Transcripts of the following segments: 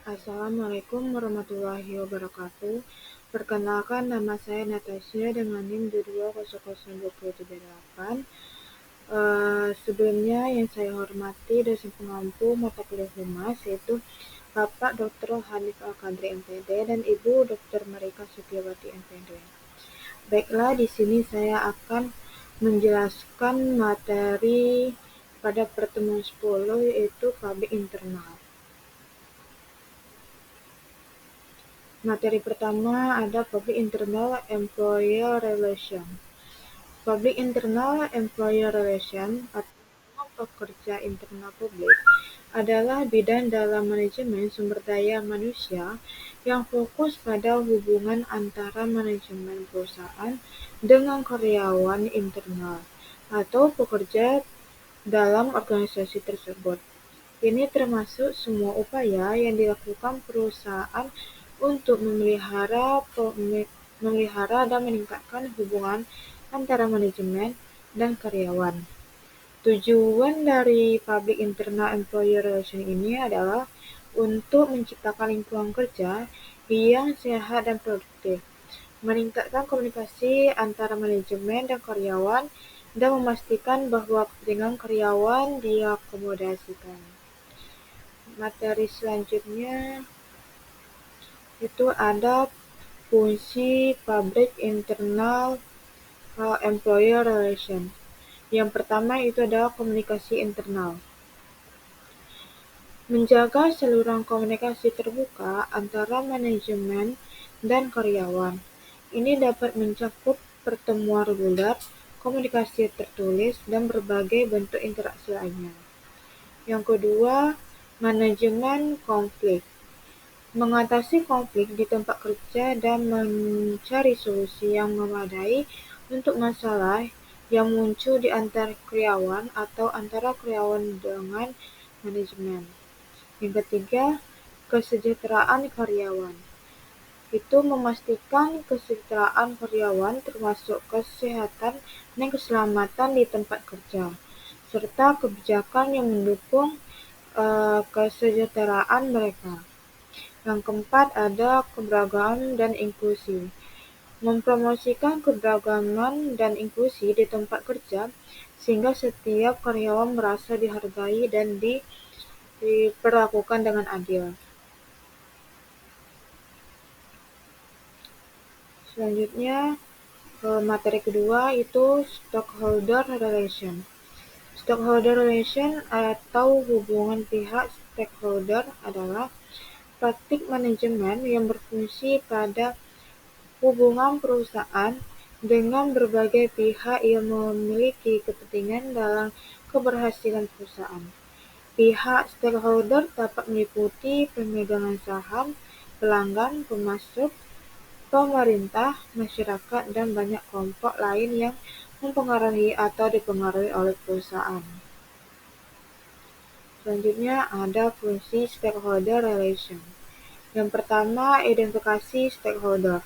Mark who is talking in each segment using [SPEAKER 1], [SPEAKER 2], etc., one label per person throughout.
[SPEAKER 1] Assalamualaikum warahmatullahi wabarakatuh. Perkenalkan, nama saya Natasha dengan NIM 2000278. Sebelumnya yang saya hormati dosen pengampu mata kuliah Humas yaitu Bapak Dr. Hanif Al-Qadri MPD dan Ibu Dr. Marika Setiawati MPD. Baiklah, di sini saya akan menjelaskan materi pada pertemuan 10 yaitu public internal. Materi pertama ada Public Internal Employer Relation. Public Internal Employer Relation atau pekerja internal publik adalah bidang dalam manajemen sumber daya manusia yang fokus pada hubungan antara manajemen perusahaan dengan karyawan internal atau pekerja dalam organisasi tersebut. Ini termasuk semua upaya yang dilakukan perusahaan untuk memelihara dan meningkatkan hubungan antara manajemen dan karyawan. Tujuan dari Public Internal Employer Relation ini adalah untuk menciptakan lingkungan kerja yang sehat dan produktif, meningkatkan komunikasi antara manajemen dan karyawan, dan memastikan bahwa kepentingan karyawan diakomodasikan. Materi selanjutnya itu ada fungsi Public Internal Employer Relation. Yang pertama itu adalah komunikasi internal. Menjaga saluran komunikasi terbuka antara manajemen dan karyawan. Ini dapat mencakup pertemuan reguler, komunikasi tertulis, dan berbagai bentuk interaksi lainnya. Yang kedua, manajemen konflik. Mengatasi konflik di tempat kerja dan mencari solusi yang memadai untuk masalah yang muncul di antara karyawan atau antara karyawan dengan manajemen. Yang ketiga, kesejahteraan karyawan. Itu memastikan kesejahteraan karyawan termasuk kesehatan dan keselamatan di tempat kerja, serta kebijakan yang mendukung kesejahteraan mereka. Yang keempat ada keberagaman dan inklusi. Mempromosikan keberagaman dan inklusi di tempat kerja sehingga setiap karyawan merasa dihargai dan diperlakukan dengan adil. Selanjutnya, materi kedua itu Stakeholder Relation. Stakeholder Relation atau hubungan pihak stakeholder adalah praktik manajemen yang berfungsi pada hubungan perusahaan dengan berbagai pihak yang memiliki kepentingan dalam keberhasilan perusahaan. Pihak stakeholder dapat meliputi pemegang saham, pelanggan, pemasok, pemerintah, masyarakat, dan banyak kelompok lain yang mempengaruhi atau dipengaruhi oleh perusahaan. Selanjutnya ada fungsi Stakeholder Relation. Yang pertama, identifikasi stakeholder.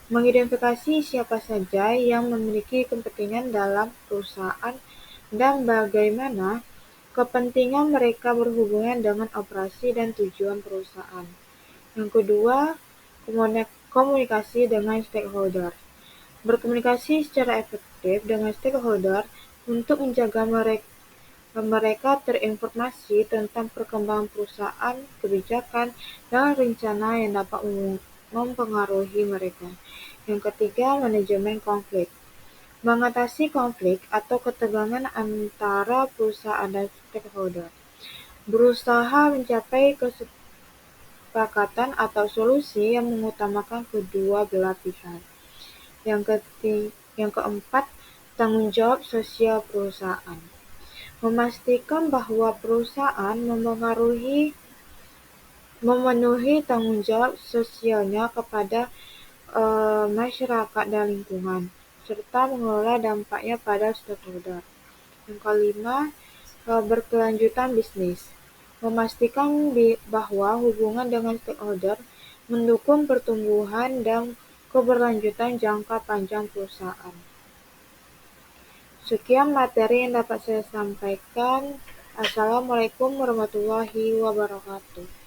[SPEAKER 1] Mengidentifikasi siapa saja yang memiliki kepentingan dalam perusahaan dan bagaimana kepentingan mereka berhubungan dengan operasi dan tujuan perusahaan. Yang kedua, komunikasi dengan stakeholder. Berkomunikasi secara efektif dengan stakeholder untuk menjaga mereka terinformasi tentang perkembangan perusahaan, kebijakan, dan rencana yang dapat mempengaruhi mereka. Yang ketiga, manajemen konflik. Mengatasi konflik atau ketegangan antara perusahaan dan stakeholder. Berusaha mencapai kesepakatan atau solusi yang mengutamakan kedua belah pihak. Yang keempat, tanggung jawab sosial perusahaan. Memastikan bahwa perusahaan memenuhi tanggung jawab sosialnya kepada masyarakat dan lingkungan, serta mengelola dampaknya pada stakeholder. Yang kelima, berkelanjutan bisnis. Memastikan bahwa hubungan dengan stakeholder mendukung pertumbuhan dan keberlanjutan jangka panjang perusahaan. Sekian materi yang dapat saya sampaikan. Assalamualaikum warahmatullahi wabarakatuh.